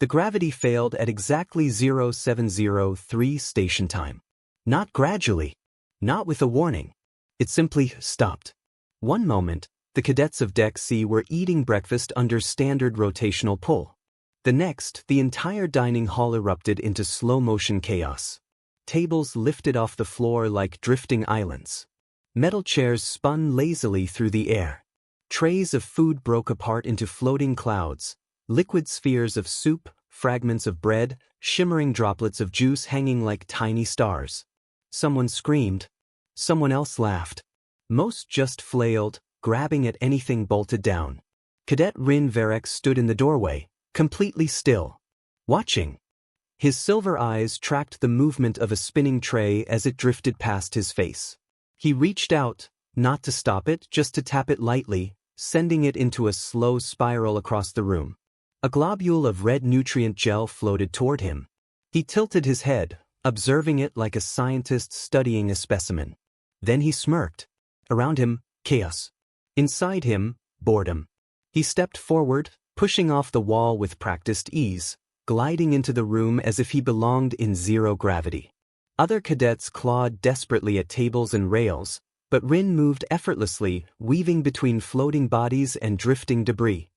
The gravity failed at exactly 0703 station time. Not gradually. Not with a warning. It simply stopped. One moment, the cadets of Deck C were eating breakfast under standard rotational pull. The next, the entire dining hall erupted into slow-motion chaos. Tables lifted off the floor like drifting islands. Metal chairs spun lazily through the air. Trays of food broke apart into floating clouds, liquid spheres of soup, fragments of bread, shimmering droplets of juice hanging like tiny stars. Someone screamed. Someone else laughed. Most just flailed, grabbing at anything bolted down. Cadet Ryn Varek stood in the doorway, completely still, watching. His silver eyes tracked the movement of a spinning tray as it drifted past his face. He reached out, not to stop it, just to tap it lightly, sending it into a slow spiral across the room. A globule of red nutrient gel floated toward him. He tilted his head, observing it like a scientist studying a specimen. Then he smirked. Around him, chaos. Inside him, boredom. He stepped forward, pushing off the wall with practiced ease, gliding into the room as if he belonged in zero gravity. Other cadets clawed desperately at tables and rails, but Ryn moved effortlessly, weaving between floating bodies and drifting debris.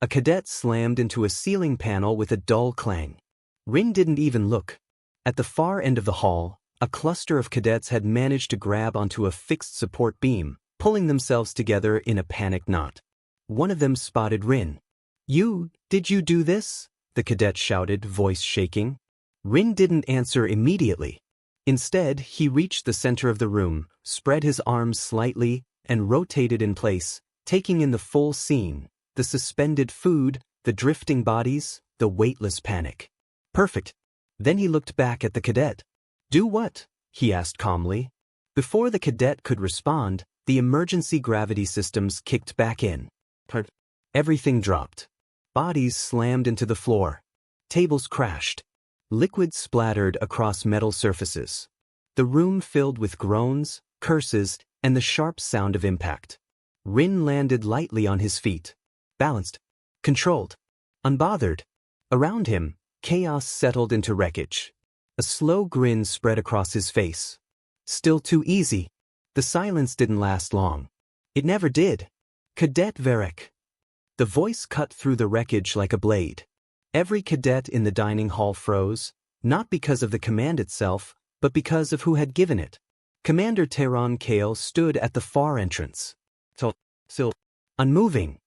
A cadet slammed into a ceiling panel with a dull clang. Ryn didn't even look. At the far end of the hall, a cluster of cadets had managed to grab onto a fixed support beam, pulling themselves together in a panicked knot. One of them spotted Ryn. Did you do this?" the cadet shouted, voice shaking. Ryn didn't answer immediately. Instead, he reached the center of the room, spread his arms slightly, and rotated in place, taking in the full scene, the suspended food, the drifting bodies, the weightless panic. Perfect. Then he looked back at the cadet. "Do what?" he asked calmly. Before the cadet could respond, the emergency gravity systems kicked back in. Everything dropped. Bodies slammed into the floor. Tables crashed. Liquid splattered across metal surfaces. The room filled with groans, curses, and the sharp sound of impact. Ryn landed lightly on his feet. Balanced. Controlled. Unbothered. Around him, chaos settled into wreckage. A slow grin spread across his face. Still too easy. The silence didn't last long. It never did. "Cadet Varek." The voice cut through the wreckage like a blade. Every cadet in the dining hall froze, not because of the command itself, but because of who had given it. Commander Tehran Kale stood at the far entrance. Still, unmoving.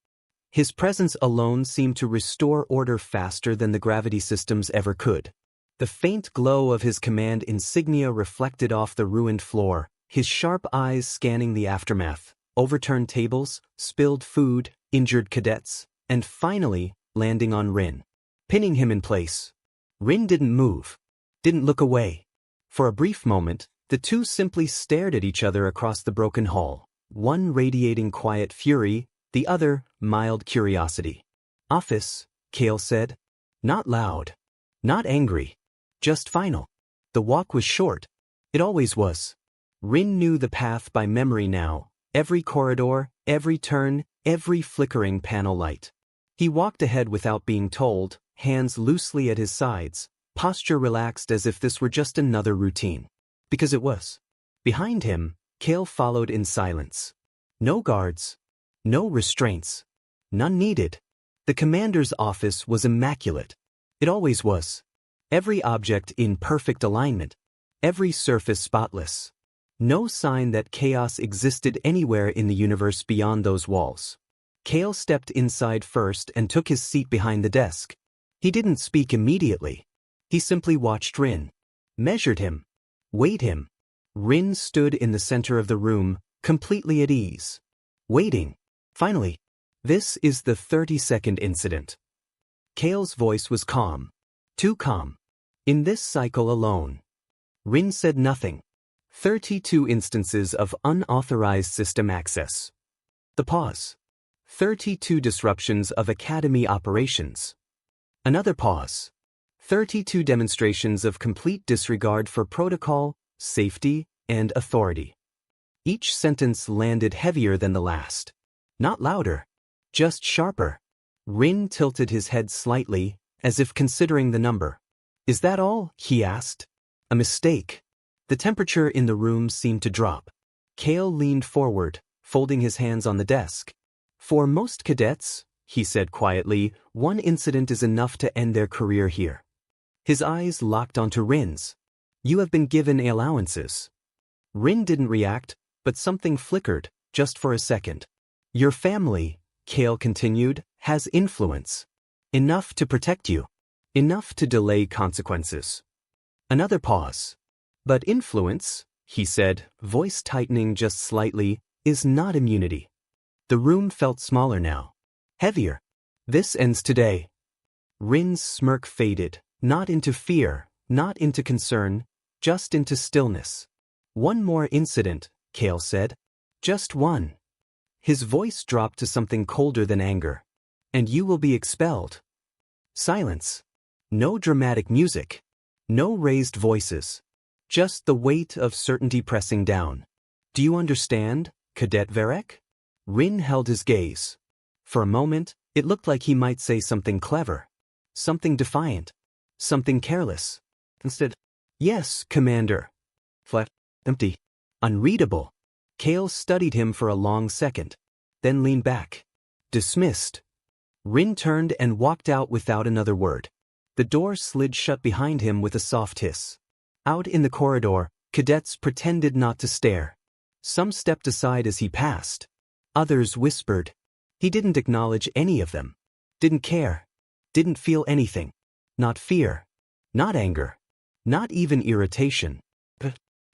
His presence alone seemed to restore order faster than the gravity systems ever could. The faint glow of his command insignia reflected off the ruined floor, his sharp eyes scanning the aftermath, overturned tables, spilled food, injured cadets, and finally, landing on Ryn, pinning him in place. Ryn didn't move, didn't look away. For a brief moment, the two simply stared at each other across the broken hall, one radiating quiet fury, the other, mild curiosity. "Office," Kale said. Not loud, not angry, just final. The walk was short. It always was. Ryn knew the path by memory now, every corridor, every turn, every flickering panel light. He walked ahead without being told, hands loosely at his sides, posture relaxed as if this were just another routine. Because it was. Behind him, Kale followed in silence. No guards. No restraints. None needed. The commander's office was immaculate. It always was. Every object in perfect alignment. Every surface spotless. No sign that chaos existed anywhere in the universe beyond those walls. Kale stepped inside first and took his seat behind the desk. He didn't speak immediately. He simply watched Ryn. Measured him. Weighed him. Ryn stood in the center of the room, completely at ease. Waiting. Finally. "This is the 30-second incident." Kale's voice was calm. Too calm. "In this cycle alone." Ryn said nothing. 32 instances of unauthorized system access. The pause. 32 disruptions of Academy operations. Another pause. 32 demonstrations of complete disregard for protocol, safety, and authority. Each sentence landed heavier than the last. Not louder. Just sharper. Ryn tilted his head slightly, as if considering the number. Is that all? He asked. A mistake. The temperature in the room seemed to drop. Cale leaned forward, folding his hands on the desk. For most cadets, he said quietly, one incident is enough to end their career here. His eyes locked onto Ryn's. You have been given allowances. Ryn didn't react, but something flickered, just for a second. Your family, Cale continued, has influence. Enough to protect you. Enough to delay consequences. Another pause. But influence, he said, voice tightening just slightly, is not immunity. The room felt smaller now. Heavier. This ends today. Ryn's smirk faded, not into fear, not into concern, just into stillness. One more incident, Cale said. Just one. His voice dropped to something colder than anger. And you will be expelled. Silence. No dramatic music. No raised voices. Just the weight of certainty pressing down. Do you understand, Cadet Varek? Ryn held his gaze. For a moment, it looked like he might say something clever. Something defiant. Something careless. Instead, yes, Commander. Flat, empty, unreadable. Cale studied him for a long second, then leaned back. Dismissed. Ryn turned and walked out without another word. The door slid shut behind him with a soft hiss. Out in the corridor, cadets pretended not to stare. Some stepped aside as he passed. Others whispered. He didn't acknowledge any of them. Didn't care. Didn't feel anything. Not fear. Not anger. Not even irritation.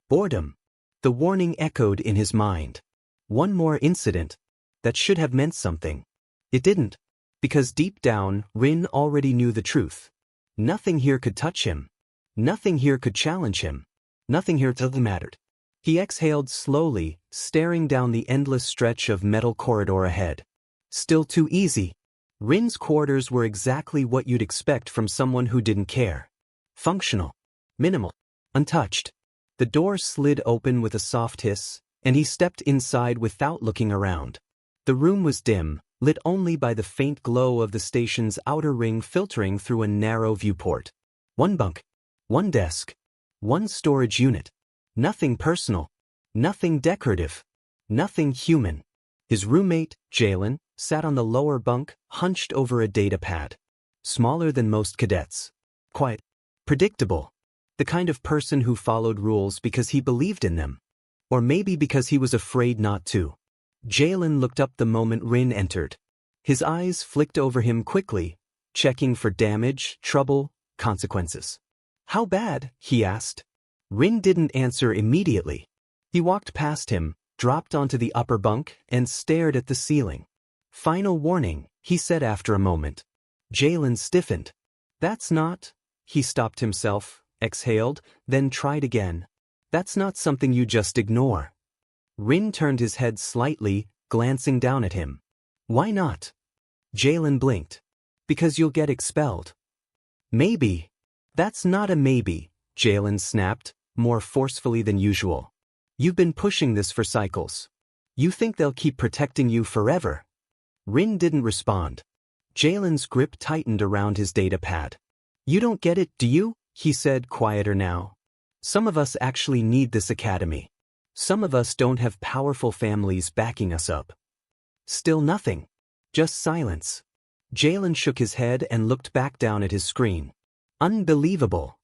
Boredom. The warning echoed in his mind. One more incident. That should have meant something. It didn't. Because deep down, Ryn already knew the truth. Nothing here could touch him. Nothing here could challenge him. Nothing here mattered. He exhaled slowly, staring down the endless stretch of metal corridor ahead. Still too easy. Ryn's quarters were exactly what you'd expect from someone who didn't care. Functional. Minimal. Untouched. The door slid open with a soft hiss, and he stepped inside without looking around. The room was dim, lit only by the faint glow of the station's outer ring filtering through a narrow viewport. One bunk. One desk. One storage unit. Nothing personal. Nothing decorative. Nothing human. His roommate, Jalen, sat on the lower bunk, hunched over a data pad. Smaller than most cadets. Quiet. Predictable. The kind of person who followed rules because he believed in them. Or maybe because he was afraid not to. Jalen looked up the moment Ryn entered. His eyes flicked over him quickly, checking for damage, trouble, consequences. How bad? He asked. Ryn didn't answer immediately. He walked past him, dropped onto the upper bunk, and stared at the ceiling. Final warning, he said after a moment. Jalen stiffened. That's not... He stopped himself, exhaled, then tried again. That's not something you just ignore. Ryn turned his head slightly, glancing down at him. Why not? Jalen blinked. Because you'll get expelled. Maybe. That's not a maybe, Jalen snapped, more forcefully than usual. You've been pushing this for cycles. You think they'll keep protecting you forever? Ryn didn't respond. Jalen's grip tightened around his data pad. You don't get it, do you? He said, quieter now. Some of us actually need this academy. Some of us don't have powerful families backing us up. Still nothing. Just silence. Jalen shook his head and looked back down at his screen. Unbelievable.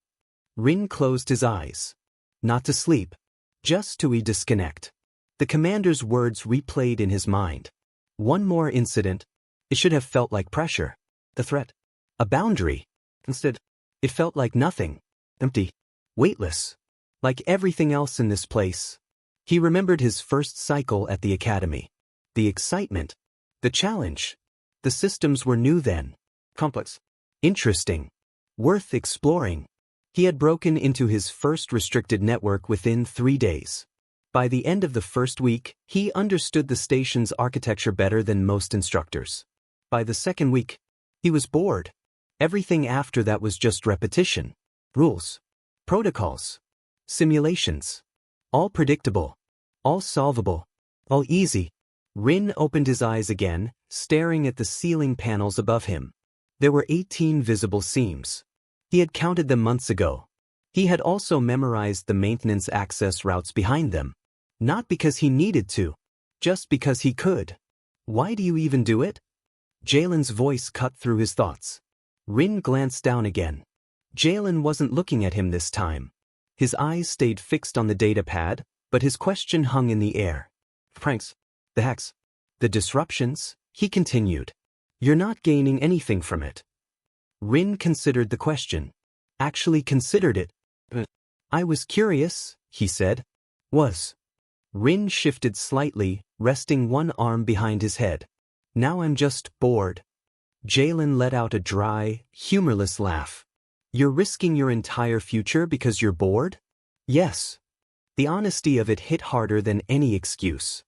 Ryn closed his eyes. Not to sleep. Just to disconnect. The commander's words replayed in his mind. One more incident. It should have felt like pressure. The threat. A boundary. Instead, it felt like nothing. Empty. Weightless. Like everything else in this place. He remembered his first cycle at the academy. The excitement. The challenge. The systems were new then. Complex. Interesting. Worth exploring. He had broken into his first restricted network within 3 days. By the end of the first week, he understood the station's architecture better than most instructors. By the second week, he was bored. Everything after that was just repetition. Rules. Protocols. Simulations. All predictable. All solvable. All easy. Ryn opened his eyes again, staring at the ceiling panels above him. There were 18 visible seams. He had counted them months ago. He had also memorized the maintenance access routes behind them. Not because he needed to, just because he could. Why do you even do it? Jalen's voice cut through his thoughts. Ryn glanced down again. Jalen wasn't looking at him this time. His eyes stayed fixed on the data pad, but his question hung in the air. Pranks. The hacks. The disruptions, he continued. You're not gaining anything from it. Ryn considered the question. Actually considered it. I was curious, he said. Was. Ryn shifted slightly, resting one arm behind his head. Now I'm just bored. Jalen let out a dry, humorless laugh. You're risking your entire future because you're bored? Yes. The honesty of it hit harder than any excuse.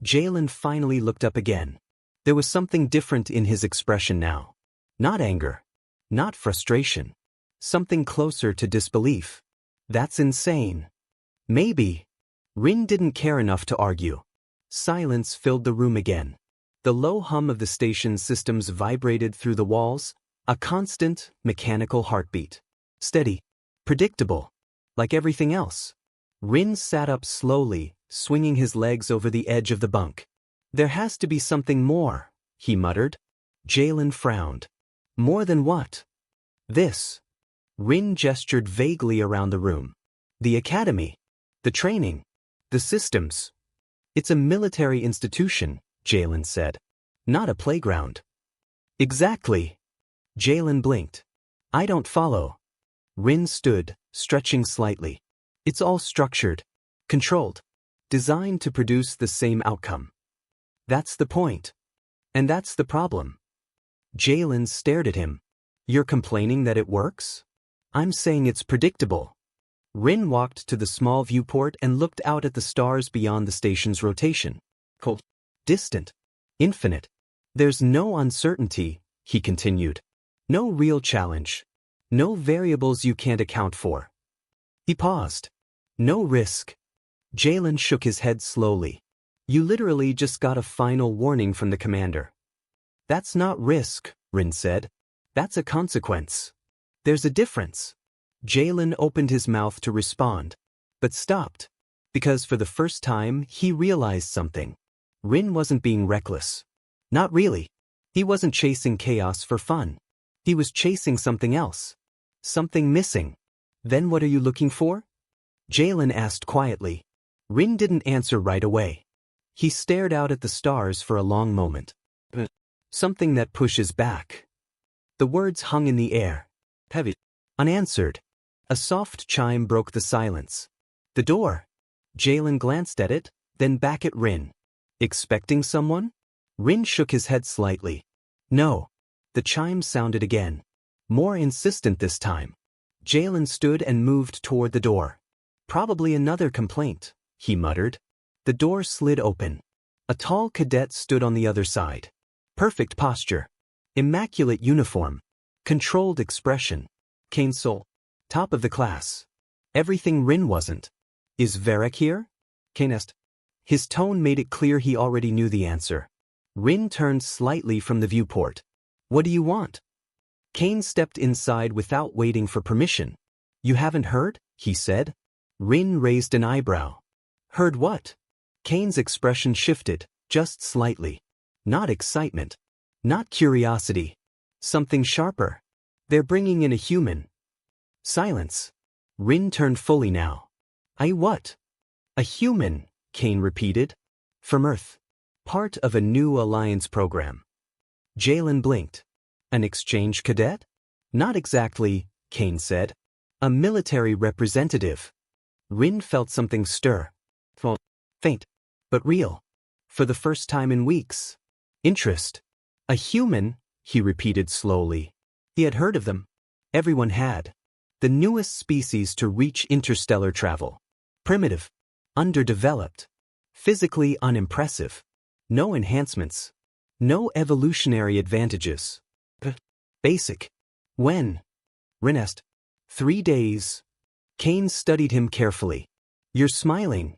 Jalen finally looked up again. There was something different in his expression now. Not anger. Not frustration. Something closer to disbelief. That's insane. Maybe. Ryn didn't care enough to argue. Silence filled the room again. The low hum of the station's systems vibrated through the walls, a constant, mechanical heartbeat. Steady. Predictable. Like everything else. Ryn sat up slowly, swinging his legs over the edge of the bunk. There has to be something more, he muttered. Jalen frowned. More than what? This. Ryn gestured vaguely around the room. The academy. The training. The systems. It's a military institution, Jalen said. Not a playground. Exactly. Jalen blinked. I don't follow. Ryn stood, stretching slightly. It's all structured. Controlled. Designed to produce the same outcome. That's the point. And that's the problem. Jalen stared at him. You're complaining that it works? I'm saying it's predictable. Ryn walked to the small viewport and looked out at the stars beyond the station's rotation. Cold. Distant. Infinite. There's no uncertainty, he continued. No real challenge. No variables you can't account for. He paused. No risk. Jalen shook his head slowly. You literally just got a final warning from the commander. That's not risk, Ryn said. That's a consequence. There's a difference. Jalen opened his mouth to respond, but stopped, because for the first time he realized something. Ryn wasn't being reckless. Not really. He wasn't chasing chaos for fun. He was chasing something else. Something missing. Then what are you looking for? Jalen asked quietly. Ryn didn't answer right away. He stared out at the stars for a long moment. Something that pushes back. The words hung in the air. Heavy. Unanswered. A soft chime broke the silence. The door. Jalen glanced at it, then back at Ryn. Expecting someone? Ryn shook his head slightly. No. The chime sounded again. More insistent this time. Jalen stood and moved toward the door. Probably another complaint, he muttered. The door slid open. A tall cadet stood on the other side. Perfect posture. Immaculate uniform. Controlled expression. Cane soul. Top of the class. Everything Ryn wasn't. Is Varek here? Cane asked. His tone made it clear he already knew the answer. Ryn turned slightly from the viewport. What do you want? Cane stepped inside without waiting for permission. You haven't heard? He said. Ryn raised an eyebrow. Heard what? Cane's expression shifted, just slightly. Not excitement. Not curiosity. Something sharper. They're bringing in a human. Silence. Ryn turned fully now. What? A human, Cane repeated. From Earth. Part of a new alliance program. Jalen blinked. An exchange cadet? Not exactly, Cane said. A military representative. Ryn felt something stir. Faint, but real. For the first time in weeks. Interest. A human, he repeated slowly. He had heard of them. Everyone had. The newest species to reach interstellar travel. Primitive. Underdeveloped. Physically unimpressive. No enhancements. No evolutionary advantages. Basic. When? Ryn asked. 3 days. Cane studied him carefully. You're smiling.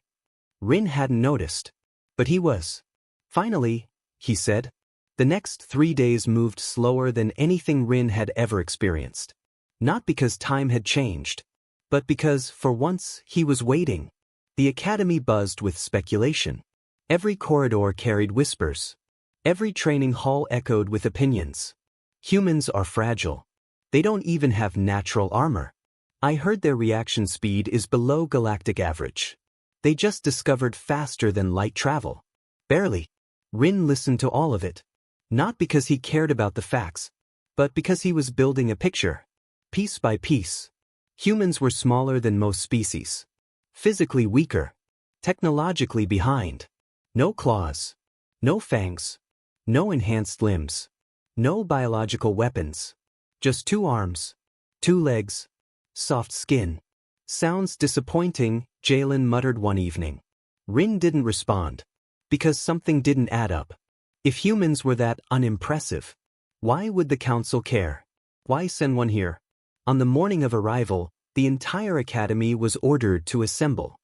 Ryn hadn't noticed. But he was. Finally, he said. The next 3 days moved slower than anything Ryn had ever experienced. Not because time had changed, but because, for once, he was waiting. The academy buzzed with speculation. Every corridor carried whispers. Every training hall echoed with opinions. Humans are fragile. They don't even have natural armor. I heard their reaction speed is below galactic average. They just discovered faster than light travel. Barely. Ryn listened to all of it. Not because he cared about the facts, but because he was building a picture. Piece by piece. Humans were smaller than most species. Physically weaker. Technologically behind. No claws. No fangs. No enhanced limbs. No biological weapons. Just 2 arms. 2 legs. Soft skin. Sounds disappointing, Jalen muttered one evening. Ryn didn't respond. Because something didn't add up. If humans were that unimpressive, why would the council care? Why send one here? On the morning of arrival, the entire academy was ordered to assemble.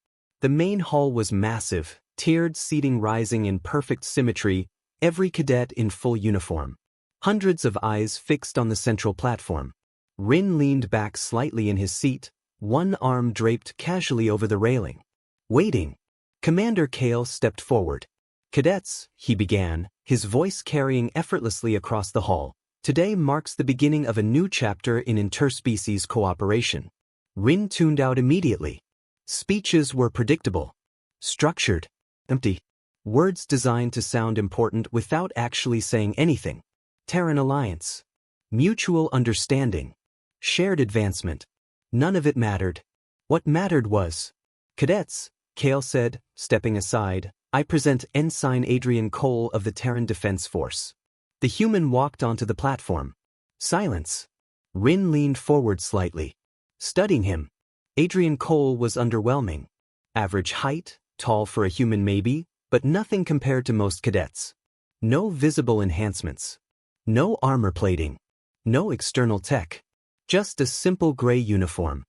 The main hall was massive, tiered seating rising in perfect symmetry, every cadet in full uniform. Hundreds of eyes fixed on the central platform. Ryn leaned back slightly in his seat, one arm draped casually over the railing. Waiting. Commander Kale stepped forward. Cadets, he began, his voice carrying effortlessly across the hall. Today marks the beginning of a new chapter in interspecies cooperation. Ryn tuned out immediately. Speeches were predictable. Structured. Empty. Words designed to sound important without actually saying anything. Terran alliance. Mutual understanding. Shared advancement. None of it mattered. What mattered was, cadets, Kale said, stepping aside, I present Ensign Adrian Cole of the Terran Defense Force. The human walked onto the platform. Silence. Ryn leaned forward slightly. Studying him. Adrian Cole was underwhelming. Average height, tall for a human maybe, but nothing compared to most cadets. No visible enhancements. No armor plating. No external tech. Just a simple gray uniform.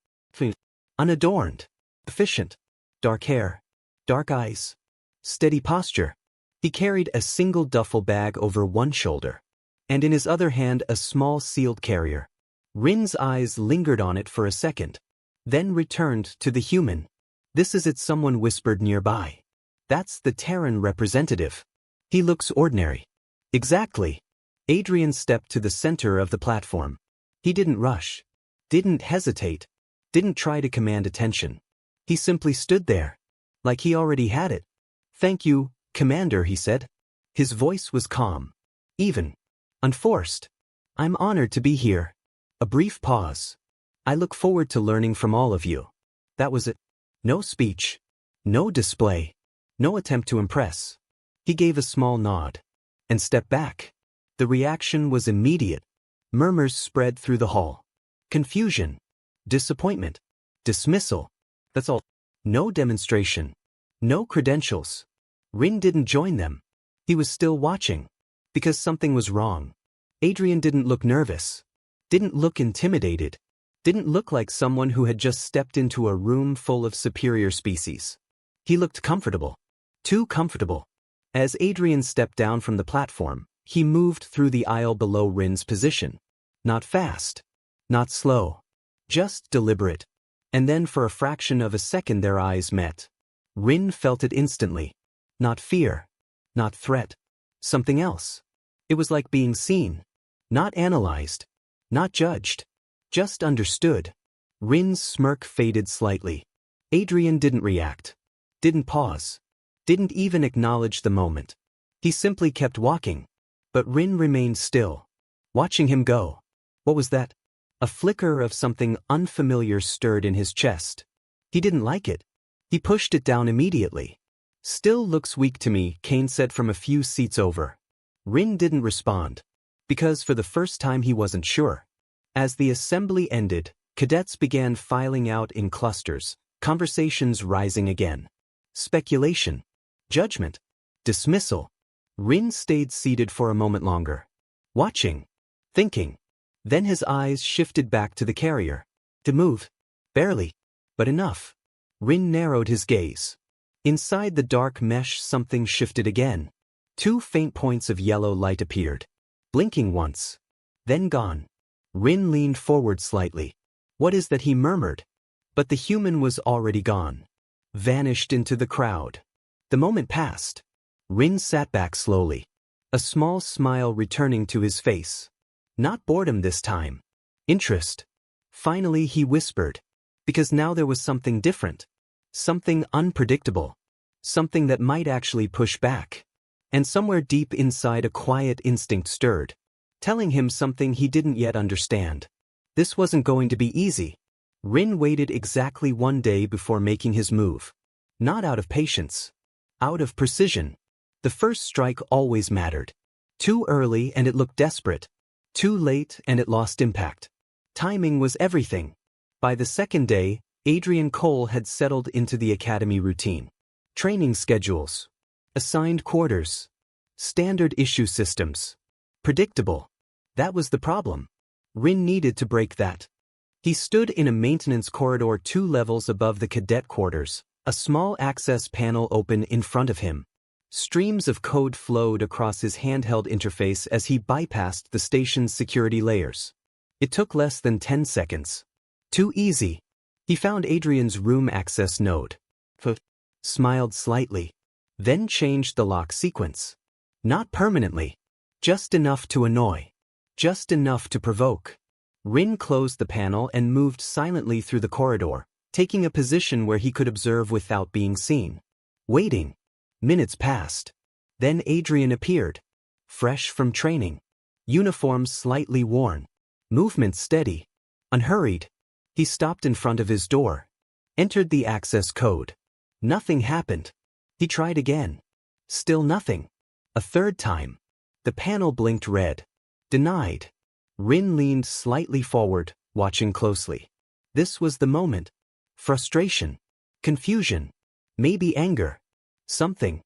Unadorned. Efficient. Dark hair. Dark eyes. Steady posture. He carried a single duffel bag over one shoulder. And in his other hand a small sealed carrier. Ryn's eyes lingered on it for a second. Then returned to the human. This is it, someone whispered nearby. That's the Terran representative. He looks ordinary. Exactly. Adrian stepped to the center of the platform. He didn't rush. Didn't hesitate. Didn't try to command attention. He simply stood there. Like he already had it. Thank you, Commander, he said. His voice was calm. Even. Unforced. I'm honored to be here. A brief pause. I look forward to learning from all of you. That was it. No speech. No display. No attempt to impress. He gave a small nod. And stepped back. The reaction was immediate. Murmurs spread through the hall. Confusion. Disappointment. Dismissal. That's all. No demonstration. No credentials. Ryn didn't join them. He was still watching. Because something was wrong. Adrian didn't look nervous. Didn't look intimidated. Didn't look like someone who had just stepped into a room full of superior species. He looked comfortable. Too comfortable. As Adrian stepped down from the platform, he moved through the aisle below Ryn's position. Not fast. Not slow. Just deliberate. And then for a fraction of a second their eyes met. Ryn felt it instantly. Not fear. Not threat. Something else. It was like being seen. Not analyzed. Not judged. Just understood. Ryn's smirk faded slightly. Adrian didn't react. Didn't pause. Didn't even acknowledge the moment. He simply kept walking. But Ryn remained still. Watching him go. What was that? A flicker of something unfamiliar stirred in his chest. He didn't like it. He pushed it down immediately. Still looks weak to me, Kane said from a few seats over. Ryn didn't respond. Because for the first time he wasn't sure. As the assembly ended, cadets began filing out in clusters, conversations rising again. Speculation. Judgment. Dismissal. Ryn stayed seated for a moment longer. Watching. Thinking. Then his eyes shifted back to the carrier. To move. Barely. But enough. Ryn narrowed his gaze. Inside the dark mesh something shifted again. 2 faint points of yellow light appeared, blinking once, then gone. Ryn leaned forward slightly. What is that, he murmured? But the human was already gone. Vanished into the crowd. The moment passed. Ryn sat back slowly, a small smile returning to his face. Not boredom this time. Interest. Finally he whispered. Because now there was something different. Something unpredictable. Something that might actually push back. And somewhere deep inside a quiet instinct stirred, telling him something he didn't yet understand. This wasn't going to be easy. Ryn waited exactly 1 day before making his move. Not out of patience. Out of precision. The first strike always mattered. Too early and it looked desperate. Too late and it lost impact. Timing was everything. By the second day, Adrian Cole had settled into the academy routine. Training schedules. Assigned quarters. Standard issue systems. Predictable. That was the problem. Ryn needed to break that. He stood in a maintenance corridor 2 levels above the cadet quarters, a small access panel open in front of him. Streams of code flowed across his handheld interface as he bypassed the station's security layers. It took less than 10 seconds. Too easy. He found Adrian's room access node. Smiled slightly. Then changed the lock sequence. Not permanently. Just enough to annoy. Just enough to provoke. Ryn closed the panel and moved silently through the corridor, taking a position where he could observe without being seen. Waiting. Minutes passed. Then Adrian appeared. Fresh from training. Uniform slightly worn. Movement steady. Unhurried. He stopped in front of his door. Entered the access code. Nothing happened. He tried again. Still nothing. A third time. The panel blinked red. Denied. Ryn leaned slightly forward, watching closely. This was the moment. Frustration. Confusion. Maybe anger. Something.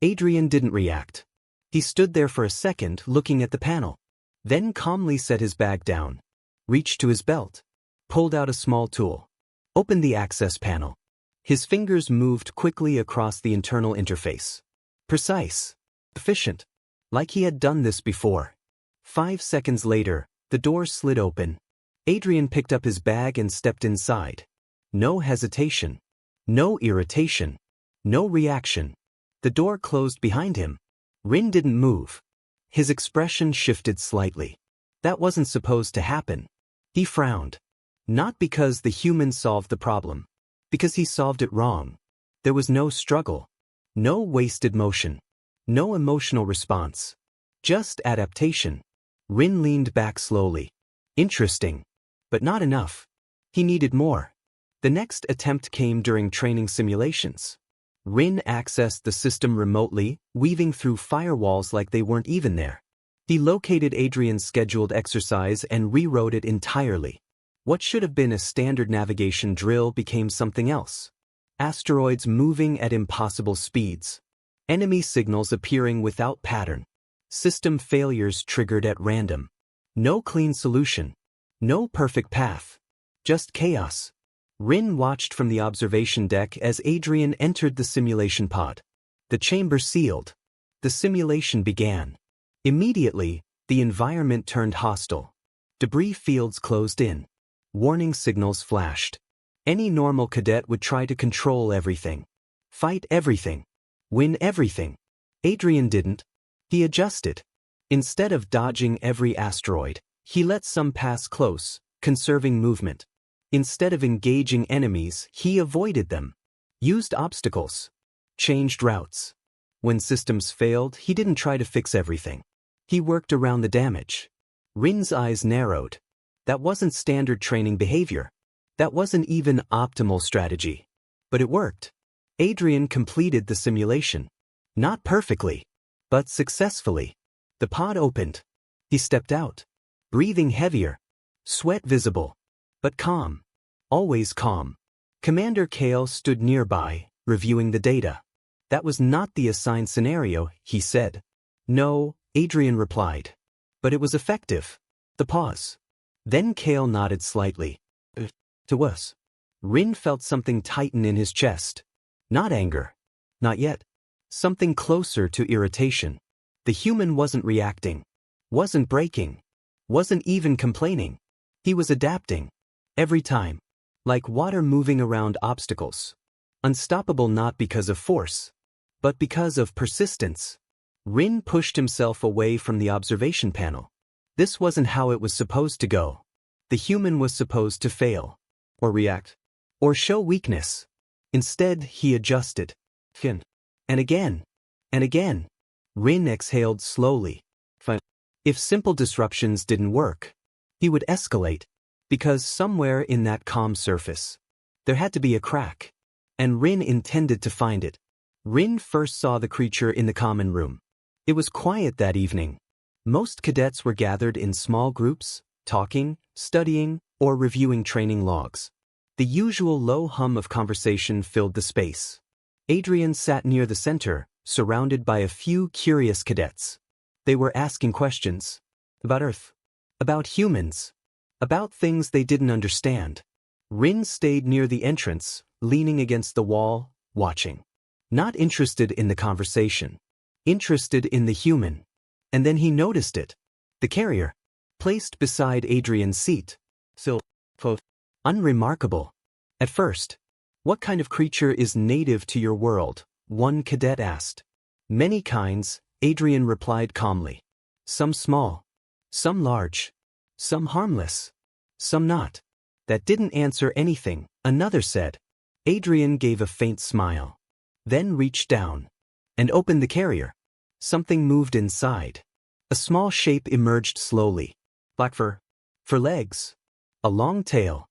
Adrian didn't react. He stood there for a second looking at the panel. Then calmly set his bag down. Reached to his belt. Pulled out a small tool. Opened the access panel. His fingers moved quickly across the internal interface. Precise. Efficient. Like he had done this before. 5 seconds later, the door slid open. Adrian picked up his bag and stepped inside. No hesitation. No irritation. No reaction. The door closed behind him. Ryn didn't move. His expression shifted slightly. That wasn't supposed to happen. He frowned. Not because the human solved the problem. Because he solved it wrong. There was no struggle. No wasted motion. No emotional response. Just adaptation. Ryn leaned back slowly. Interesting. But not enough. He needed more. The next attempt came during training simulations. Ryn accessed the system remotely, weaving through firewalls like they weren't even there. He located Adrian's scheduled exercise and rewrote it entirely. What should have been a standard navigation drill became something else. Asteroids moving at impossible speeds. Enemy signals appearing without pattern. System failures triggered at random. No clean solution. No perfect path. Just chaos. Ryn watched from the observation deck as Adrian entered the simulation pod. The chamber sealed. The simulation began. Immediately, the environment turned hostile. Debris fields closed in. Warning signals flashed. Any normal cadet would try to control everything. Fight everything. Win everything. Adrian didn't. He adjusted. Instead of dodging every asteroid, he let some pass close, conserving movement. Instead of engaging enemies, he avoided them. Used obstacles. Changed routes. When systems failed, he didn't try to fix everything. He worked around the damage. Ryn's eyes narrowed. That wasn't standard training behavior. That wasn't even optimal strategy. But it worked. Adrian completed the simulation. Not perfectly, but successfully. The pod opened. He stepped out. Breathing heavier. Sweat visible. But calm. Always calm. Commander Kale stood nearby, reviewing the data. That was not the assigned scenario, he said. No, Adrian replied. But it was effective. The pause. Then Kale nodded slightly. To us. Ryn felt something tighten in his chest. Not anger. Not yet. Something closer to irritation. The human wasn't reacting, wasn't breaking, wasn't even complaining. He was adapting. Every time. Like water moving around obstacles. Unstoppable not because of force, but because of persistence. Ryn pushed himself away from the observation panel. This wasn't how it was supposed to go. The human was supposed to fail. Or react. Or show weakness. Instead, he adjusted. Again. And again. And again. Ryn exhaled slowly. If simple disruptions didn't work, he would escalate. Because somewhere in that calm surface, there had to be a crack. And Ryn intended to find it. Ryn first saw the creature in the common room. It was quiet that evening. Most cadets were gathered in small groups, talking, studying, or reviewing training logs. The usual low hum of conversation filled the space. Adrian sat near the center, surrounded by a few curious cadets. They were asking questions. About Earth. About humans. About things they didn't understand. Ryn stayed near the entrance, leaning against the wall, watching. Not interested in the conversation. Interested in the human. And then he noticed it. The carrier. Placed beside Adrian's seat. So, unremarkable. At first. What kind of creature is native to your world? One cadet asked. Many kinds, Adrian replied calmly. Some small. Some large. Some harmless. Some not. That didn't answer anything, another said. Adrian gave a faint smile. Then reached down. And opened the carrier. Something moved inside. A small shape emerged slowly. Black fur. For legs. A long tail.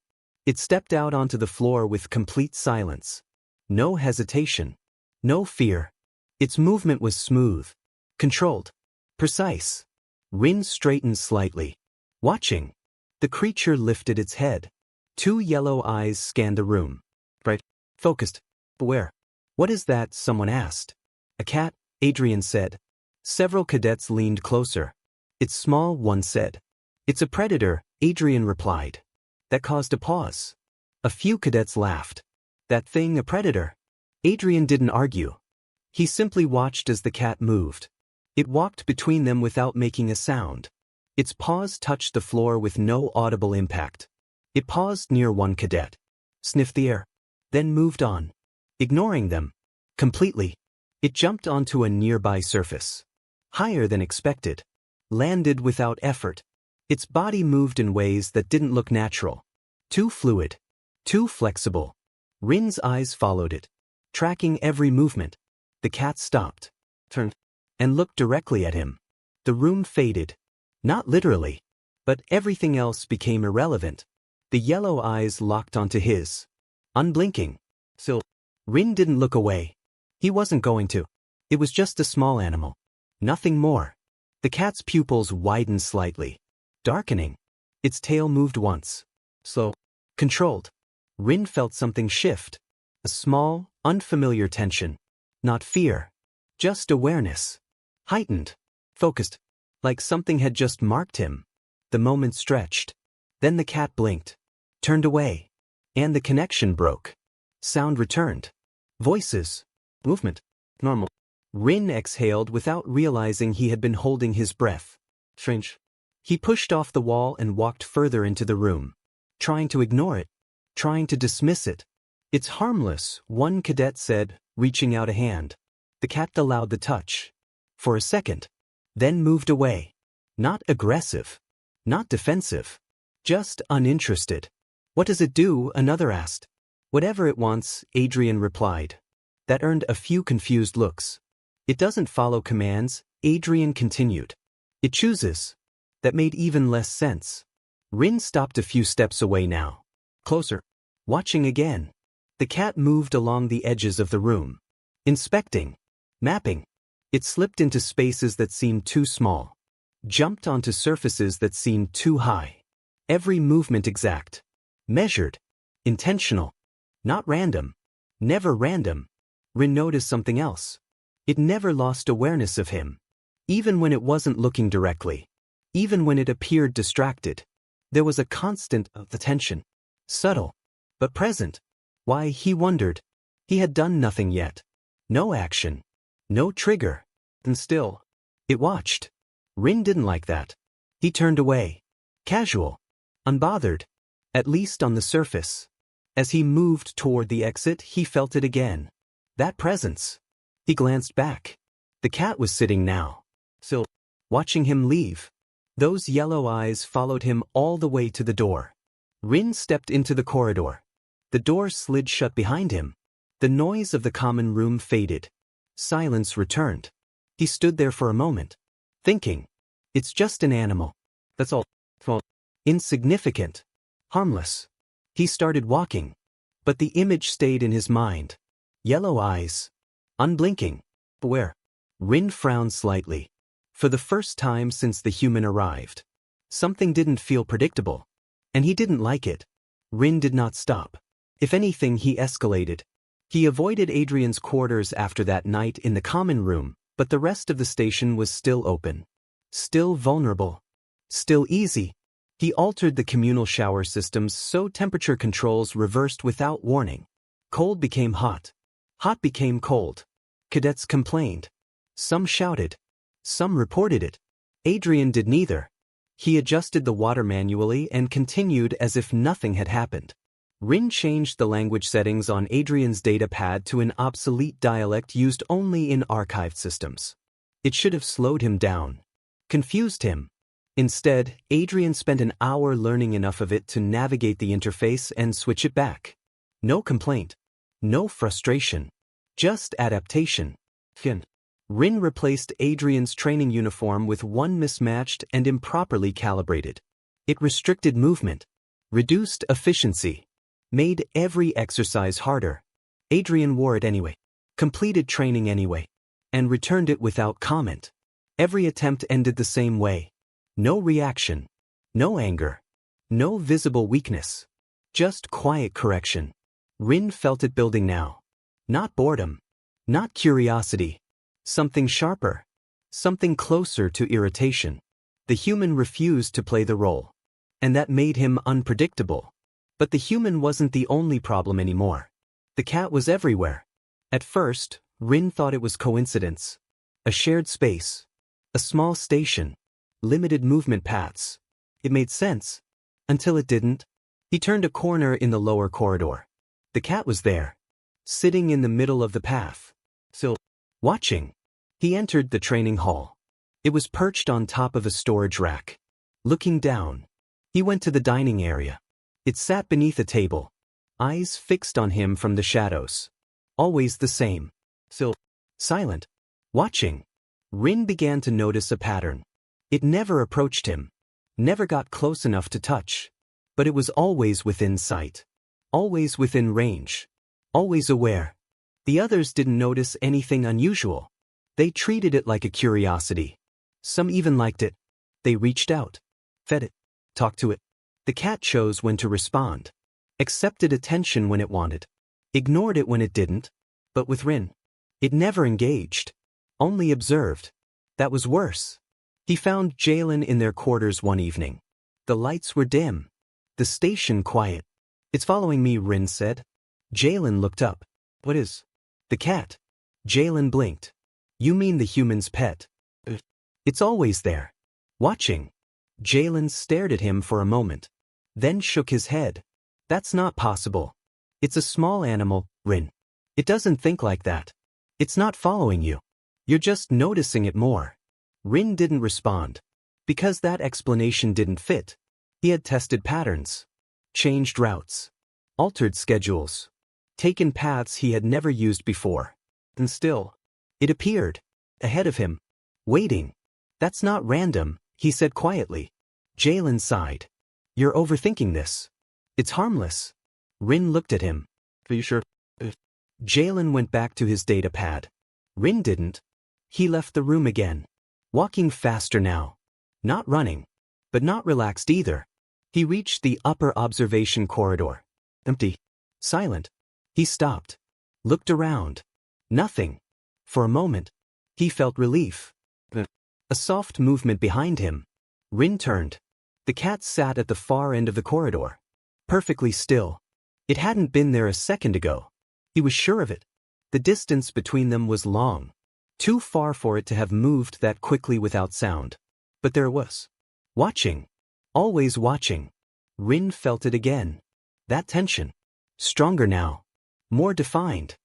It stepped out onto the floor with complete silence. No hesitation. No fear. Its movement was smooth. Controlled. Precise. Ryn straightened slightly. Watching. The creature lifted its head. Two yellow eyes scanned the room. Bright. Focused. Where? What is that? Someone asked. A cat, Adrian said. Several cadets leaned closer. It's small, one said. It's a predator, Adrian replied. That caused a pause. A few cadets laughed. That thing a predator? Adrian didn't argue. He simply watched as the cat moved. It walked between them without making a sound. Its paws touched the floor with no audible impact. It paused near one cadet. Sniffed the air. Then moved on. Ignoring them. Completely. It jumped onto a nearby surface. Higher than expected. Landed without effort. Its body moved in ways that didn't look natural. Too fluid. Too flexible. Ryn's eyes followed it. Tracking every movement. The cat stopped. Turned. And looked directly at him. The room faded. Not literally. But everything else became irrelevant. The yellow eyes locked onto his. Unblinking. Still. Ryn didn't look away. He wasn't going to. It was just a small animal. Nothing more. The cat's pupils widened slightly. Darkening. Its tail moved once. Slow. Controlled. Ryn felt something shift. A small, unfamiliar tension. Not fear. Just awareness. Heightened. Focused. Like something had just marked him. The moment stretched. Then the cat blinked. Turned away. And the connection broke. Sound returned. Voices. Movement. Normal. Ryn exhaled without realizing he had been holding his breath. Strange. He pushed off the wall and walked further into the room. Trying to ignore it. Trying to dismiss it. It's harmless, one cadet said, reaching out a hand. The cat allowed the touch. For a second. Then moved away. Not aggressive. Not defensive. Just uninterested. What does it do? Another asked. Whatever it wants, Adrian replied. That earned a few confused looks. It doesn't follow commands, Adrian continued. It chooses. That made even less sense. Ryn stopped a few steps away now. Closer. Watching again. The cat moved along the edges of the room. Inspecting. Mapping. It slipped into spaces that seemed too small. Jumped onto surfaces that seemed too high. Every movement exact. Measured. Intentional. Not random. Never random. Ryn noticed something else. It never lost awareness of him. Even when it wasn't looking directly. Even when it appeared distracted. There was a constant attention. Subtle. But present. Why, he wondered. He had done nothing yet. No action. No trigger. And still. It watched. Ryn didn't like that. He turned away. Casual. Unbothered. At least on the surface. As he moved toward the exit, he felt it again. That presence. He glanced back. The cat was sitting now. Still, watching him leave. Those yellow eyes followed him all the way to the door. Ryn stepped into the corridor. The door slid shut behind him. The noise of the common room faded. Silence returned. He stood there for a moment, thinking. It's just an animal. That's all. Well, insignificant. Harmless. He started walking. But the image stayed in his mind. Yellow eyes. Unblinking. Where? Ryn frowned slightly. For the first time since the human arrived. Something didn't feel predictable. And he didn't like it. Ryn did not stop. If anything, he escalated. He avoided Adrian's quarters after that night in the common room, but the rest of the station was still open. Still vulnerable. Still easy. He altered the communal shower systems so temperature controls reversed without warning. Cold became hot. Hot became cold. Cadets complained. Some shouted. Some reported it. Adrian did neither. He adjusted the water manually and continued as if nothing had happened. Ryn changed the language settings on Adrian's data pad to an obsolete dialect used only in archived systems. It should have slowed him down. Confused him. Instead, Adrian spent an hour learning enough of it to navigate the interface and switch it back. No complaint. No frustration. Just adaptation. Ryn replaced Adrian's training uniform with one mismatched and improperly calibrated. It restricted movement. Reduced efficiency. Made every exercise harder. Adrian wore it anyway. Completed training anyway. And returned it without comment. Every attempt ended the same way. No reaction. No anger. No visible weakness. Just quiet correction. Ryn felt it building now. Not boredom. Not curiosity. Something sharper. Something closer to irritation. The human refused to play the role. And that made him unpredictable. But the human wasn't the only problem anymore. The cat was everywhere. At first, Ryn thought it was coincidence. A shared space. A small station. Limited movement paths. It made sense. Until it didn't. He turned a corner in the lower corridor. The cat was there. Sitting in the middle of the path. Still watching. He entered the training hall. It was perched on top of a storage rack. Looking down. He went to the dining area. It sat beneath a table. Eyes fixed on him from the shadows. Always the same. Still silent. Watching. Ryn began to notice a pattern. It never approached him. Never got close enough to touch. But it was always within sight. Always within range. Always aware. The others didn't notice anything unusual. They treated it like a curiosity. Some even liked it. They reached out. Fed it. Talked to it. The cat chose when to respond. Accepted attention when it wanted. Ignored it when it didn't. But with Ryn, it never engaged. Only observed. That was worse. He found Jalen in their quarters one evening. The lights were dim. The station quiet. It's following me, Ryn said. Jalen looked up. What is? The cat. Jalen blinked. You mean the human's pet? It's always there. Watching. Jalen stared at him for a moment. Then shook his head. That's not possible. It's a small animal, Ryn. It doesn't think like that. It's not following you. You're just noticing it more. Ryn didn't respond. Because that explanation didn't fit. He had tested patterns. Changed routes. Altered schedules. Taken paths he had never used before. And still, it appeared. Ahead of him. Waiting. That's not random, he said quietly. Jalen sighed. You're overthinking this. It's harmless. Ryn looked at him. Are you sure? Jalen went back to his data pad. Ryn didn't. He left the room again. Walking faster now. Not running. But not relaxed either. He reached the upper observation corridor. Empty. Silent. He stopped. Looked around. Nothing. For a moment. He felt relief. A soft movement behind him. Ryn turned. The cat sat at the far end of the corridor. Perfectly still. It hadn't been there a second ago. He was sure of it. The distance between them was long. Too far for it to have moved that quickly without sound. But there it was. Watching. Always watching. Ryn felt it again. That tension. Stronger now. More defined.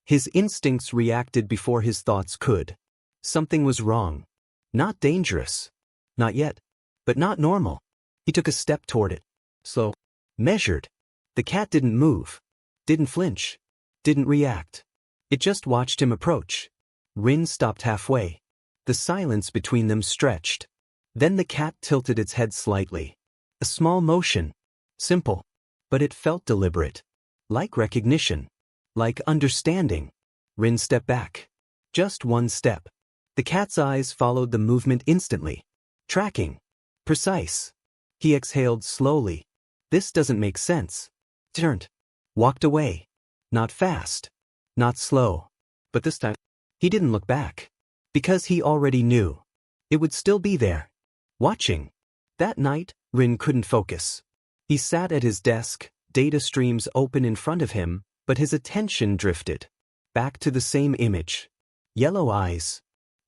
His instincts reacted before his thoughts could. Something was wrong. Not dangerous. Not yet. But not normal. He took a step toward it. Slow. Measured. The cat didn't move. Didn't flinch. Didn't react. It just watched him approach. Ryn stopped halfway. The silence between them stretched. Then the cat tilted its head slightly. A small motion. Simple. But it felt deliberate. Like recognition. Like understanding. Ryn stepped back. Just one step. The cat's eyes followed the movement instantly. Tracking. Precise. He exhaled slowly. This doesn't make sense. Turned. Walked away. Not fast. Not slow. But this time, he didn't look back. Because he already knew. It would still be there. Watching. That night, Ryn couldn't focus. He sat at his desk, data streams open in front of him, but his attention drifted. Back to the same image. Yellow eyes.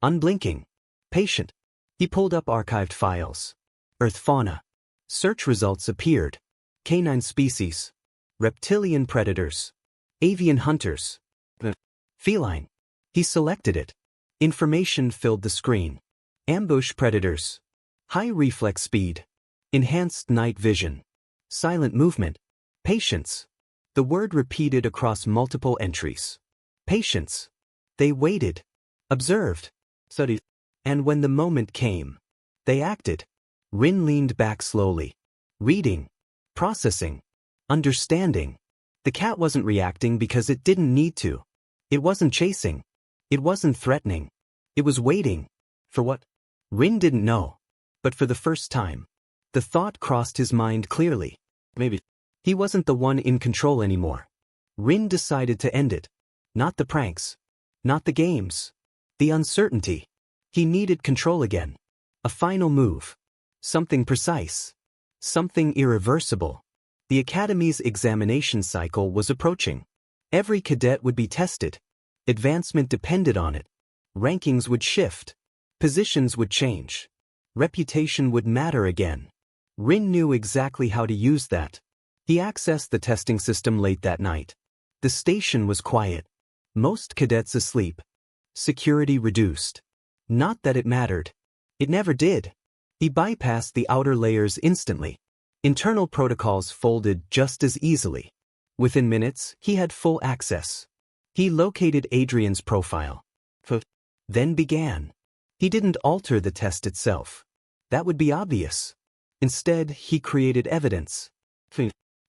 Unblinking. Patient. He pulled up archived files. Earth fauna. Search results appeared. Canine species. Reptilian predators. Avian hunters. Feline. He selected it. Information filled the screen. Ambush predators. High reflex speed. Enhanced night vision. Silent movement. Patience. The word repeated across multiple entries. Patience. They waited. Observed. Studied. And when the moment came, they acted. Ryn leaned back slowly. Reading. Processing. Understanding. The cat wasn't reacting because it didn't need to. It wasn't chasing. It wasn't threatening. It was waiting. For what? Ryn didn't know. But for the first time, the thought crossed his mind clearly. Maybe. He wasn't the one in control anymore. Ryn decided to end it. Not the pranks. Not the games. The uncertainty. He needed control again. A final move. Something precise. Something irreversible. The Academy's examination cycle was approaching. Every cadet would be tested. Advancement depended on it. Rankings would shift. Positions would change. Reputation would matter again. Ryn knew exactly how to use that. He accessed the testing system late that night. The station was quiet. Most cadets asleep. Security reduced. Not that it mattered. It never did. He bypassed the outer layers instantly. Internal protocols folded just as easily. Within minutes, he had full access. He located Adrian's profile. Then began. He didn't alter the test itself. That would be obvious. Instead, he created evidence.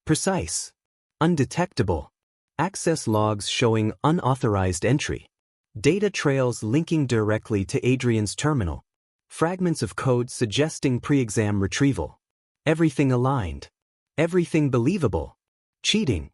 Precise. Undetectable. Access logs showing unauthorized entry. Data trails linking directly to Adrian's terminal. Fragments of code suggesting pre-exam retrieval. Everything aligned. Everything believable. Cheating.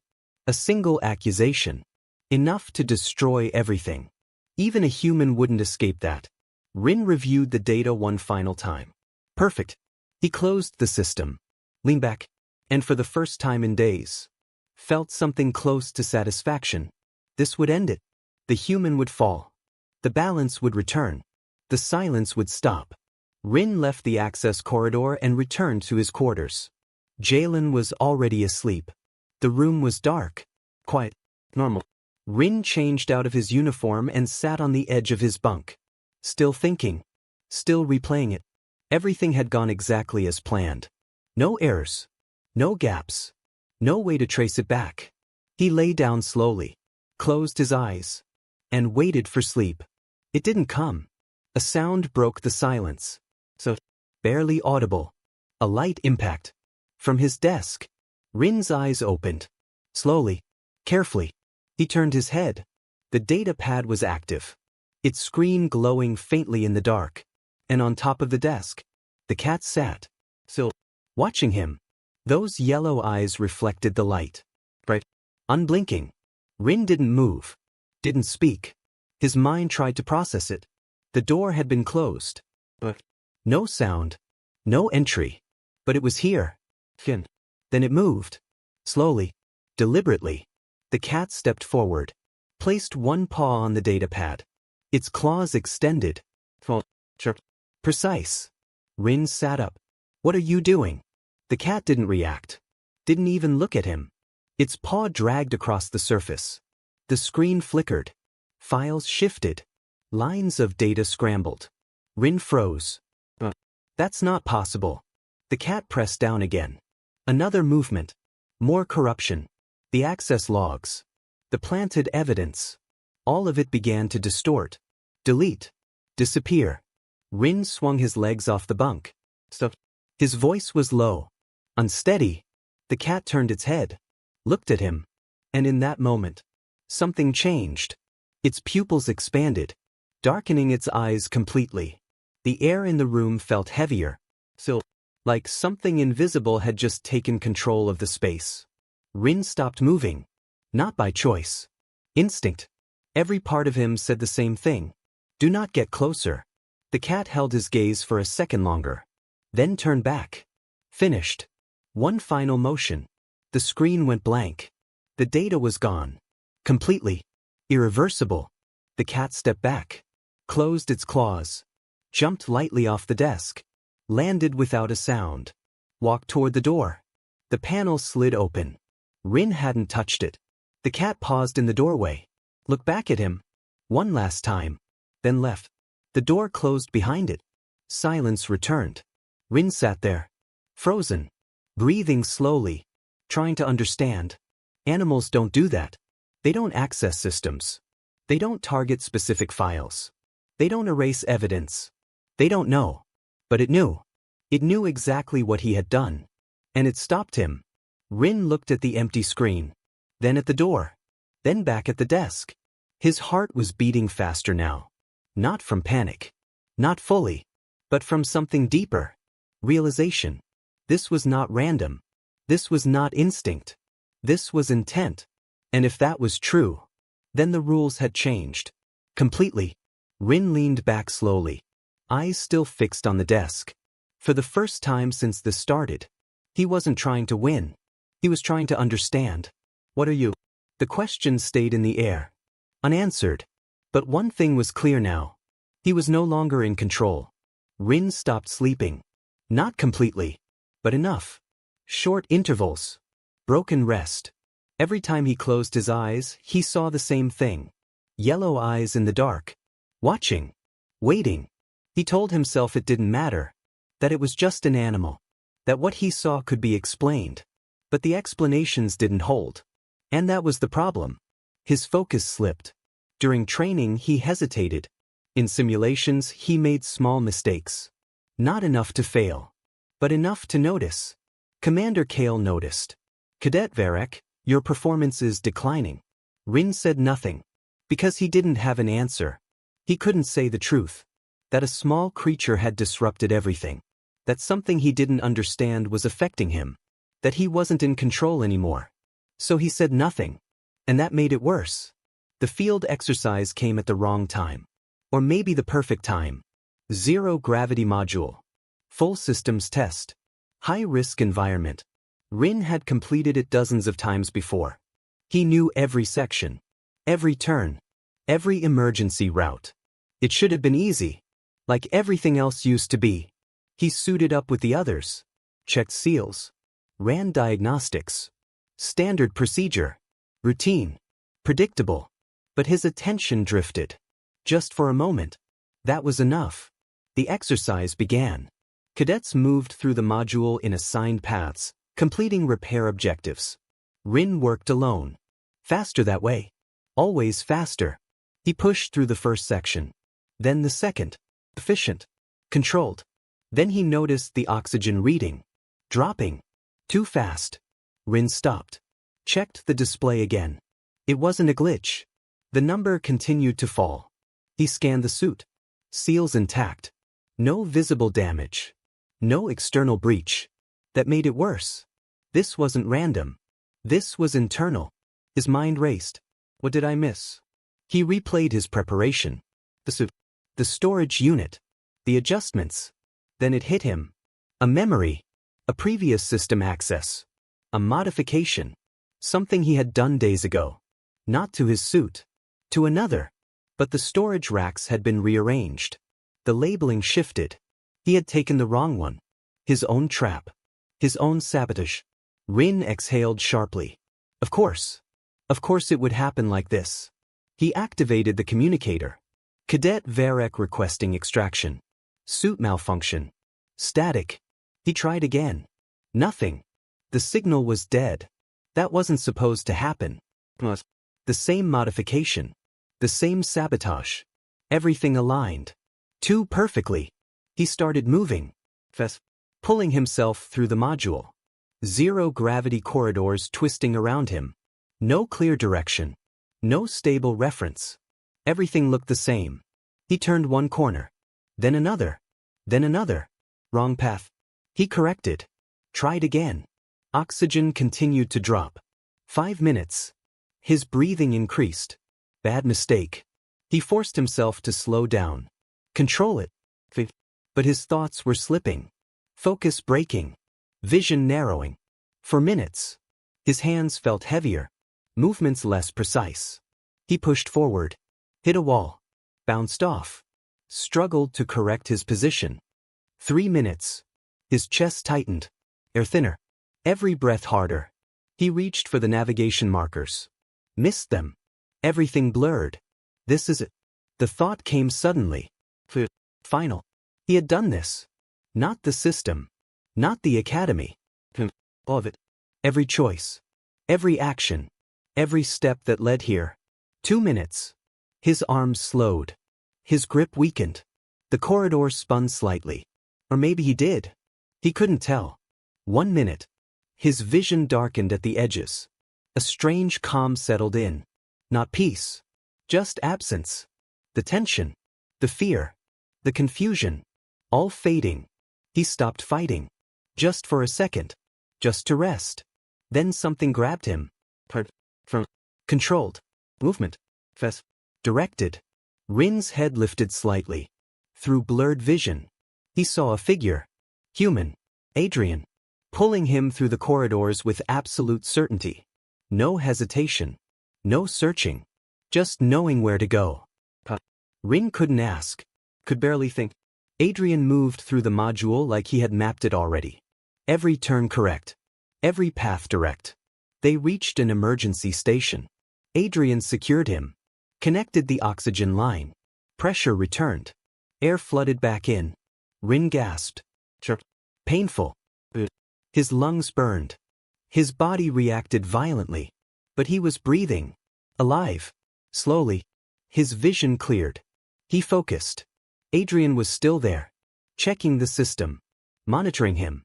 A single accusation. Enough to destroy everything. Even a human wouldn't escape that. Ryn reviewed the data one final time. Perfect. He closed the system. Leaned back. And for the first time in days, felt something close to satisfaction. This would end it. The human would fall. The balance would return. The silence would stop. Ryn left the access corridor and returned to his quarters. Jalen was already asleep. The room was dark. Quiet. Normal. Ryn changed out of his uniform and sat on the edge of his bunk. Still thinking. Still replaying it. Everything had gone exactly as planned. No errors. No gaps. No way to trace it back. He lay down slowly, closed his eyes, and waited for sleep. It didn't come. A sound broke the silence. Barely audible. A light impact. From his desk. Ryn's eyes opened. Slowly, carefully. He turned his head. The data pad was active. Its screen glowing faintly in the dark. And on top of the desk, the cat sat. Still, watching him. Those yellow eyes reflected the light. Bright. Unblinking. Ryn didn't move. Didn't speak. His mind tried to process it. The door had been closed. But no sound. No entry. But it was here. Then it moved. Slowly. Deliberately. The cat stepped forward. Placed one paw on the data pad. its claws extended. Precise. Ryn sat up. What are you doing? The cat didn't react. Didn't even look at him. Its paw dragged across the surface. The screen flickered. Files shifted. Lines of data scrambled. Ryn froze. That's not possible. The cat pressed down again. Another movement. More corruption. The access logs. The planted evidence. All of it began to distort. Delete. Disappear. Ryn swung his legs off the bunk. His voice was low. Unsteady. The cat turned its head. Looked at him. And in that moment, something changed. Its pupils expanded, darkening its eyes completely. The air in the room felt heavier. Like something invisible had just taken control of the space. Ryn stopped moving. Not by choice. Instinct. Every part of him said the same thing. Do not get closer. The cat held his gaze for a second longer. Then turned back. Finished. One final motion. The screen went blank. The data was gone. Completely. Irreversible. The cat stepped back. Closed its claws. Jumped lightly off the desk. Landed without a sound. Walked toward the door. The panel slid open. Ryn hadn't touched it. The cat paused in the doorway. Looked back at him. One last time. Then left. The door closed behind it. Silence returned. Ryn sat there. Frozen. Breathing slowly. Trying to understand. Animals don't do that. They don't access systems. They don't target specific files. They don't erase evidence. They don't know. But it knew. It knew exactly what he had done. And it stopped him. Ryn looked at the empty screen. Then at the door. Then back at the desk. His heart was beating faster now. Not from panic. Not fully. But from something deeper. Realization. This was not random. This was not instinct. This was intent. And if that was true, then the rules had changed. Completely. Ryn leaned back slowly. Eyes still fixed on the desk. For the first time since this started, he wasn't trying to win. He was trying to understand. What are you? The question stayed in the air. Unanswered. But one thing was clear now. He was no longer in control. Ryn stopped sleeping. Not completely. But enough. Short intervals. Broken rest. Every time he closed his eyes, he saw the same thing. Yellow eyes in the dark. Watching. Waiting. He told himself it didn't matter. That it was just an animal. That what he saw could be explained. But the explanations didn't hold. And that was the problem. His focus slipped. During training, he hesitated. In simulations, he made small mistakes. Not enough to fail. But enough to notice. Commander Kale noticed. Cadet Varek, your performance is declining. Ryn said nothing. Because he didn't have an answer. He couldn't say the truth. That a small creature had disrupted everything. That something he didn't understand was affecting him. That he wasn't in control anymore. So he said nothing. And that made it worse. The field exercise came at the wrong time. Or maybe the perfect time. Zero gravity module. Full systems test. High-risk environment. Ryn had completed it dozens of times before. He knew every section. Every turn. Every emergency route. It should have been easy. Like everything else used to be. He suited up with the others. Checked seals. Ran diagnostics. Standard procedure. Routine. Predictable. But his attention drifted. Just for a moment. That was enough. The exercise began. Cadets moved through the module in assigned paths, completing repair objectives. Ryn worked alone. Faster that way. Always faster. He pushed through the first section. Then the second. Efficient. Controlled. Then he noticed the oxygen reading. Dropping. Too fast. Ryn stopped. Checked the display again. It wasn't a glitch. The number continued to fall. He scanned the suit. Seals intact. No visible damage. No external breach. That made it worse. This wasn't random. This was internal. His mind raced. What did I miss? He replayed his preparation. The suit. The storage unit. The adjustments. Then it hit him. A memory. A previous system access. A modification. Something he had done days ago. Not to his suit. To another. But the storage racks had been rearranged. The labeling shifted. He had taken the wrong one. His own trap. His own sabotage. Ryn exhaled sharply. Of course. Of course it would happen like this. He activated the communicator. Cadet Varek requesting extraction. Suit malfunction. Static. He tried again. Nothing. The signal was dead. That wasn't supposed to happen. The same modification. The same sabotage. Everything aligned. Too perfectly. He started moving. Pulling himself through the module. Zero gravity corridors twisting around him. No clear direction. No stable reference. Everything looked the same. He turned one corner. Then another. Then another. Wrong path. He corrected. Tried again. Oxygen continued to drop. 5 minutes. His breathing increased. Bad mistake. He forced himself to slow down. Control it. But his thoughts were slipping. Focus breaking. Vision narrowing. For minutes. His hands felt heavier. Movements less precise. He pushed forward. Hit a wall. Bounced off. Struggled to correct his position. 3 minutes. His chest tightened. Air thinner. Every breath harder. He reached for the navigation markers. Missed them. Everything blurred. This is it. The thought came suddenly. Final. He had done this. Not the system. Not the academy. All of it. Every choice. Every action. Every step that led here. 2 minutes. His arms slowed. His grip weakened. The corridor spun slightly. Or maybe he did. He couldn't tell. 1 minute. His vision darkened at the edges. A strange calm settled in. Not peace. Just absence. The tension. The fear. The confusion. All fading. He stopped fighting. Just for a second. Just to rest. Then something grabbed him. From. Controlled. Movement. Directed. Ryn's head lifted slightly. Through blurred vision. He saw a figure. Human. Adrian. Pulling him through the corridors with absolute certainty. No hesitation. No searching. Just knowing where to go. Ryn couldn't ask. Could barely think. Adrian moved through the module like he had mapped it already. Every turn correct. Every path direct. They reached an emergency station. Adrian secured him. Connected the oxygen line. Pressure returned. Air flooded back in. Ryn gasped. Painful. His lungs burned. His body reacted violently. But he was breathing. Alive. Slowly. His vision cleared. He focused. Adrian was still there. Checking the system. Monitoring him.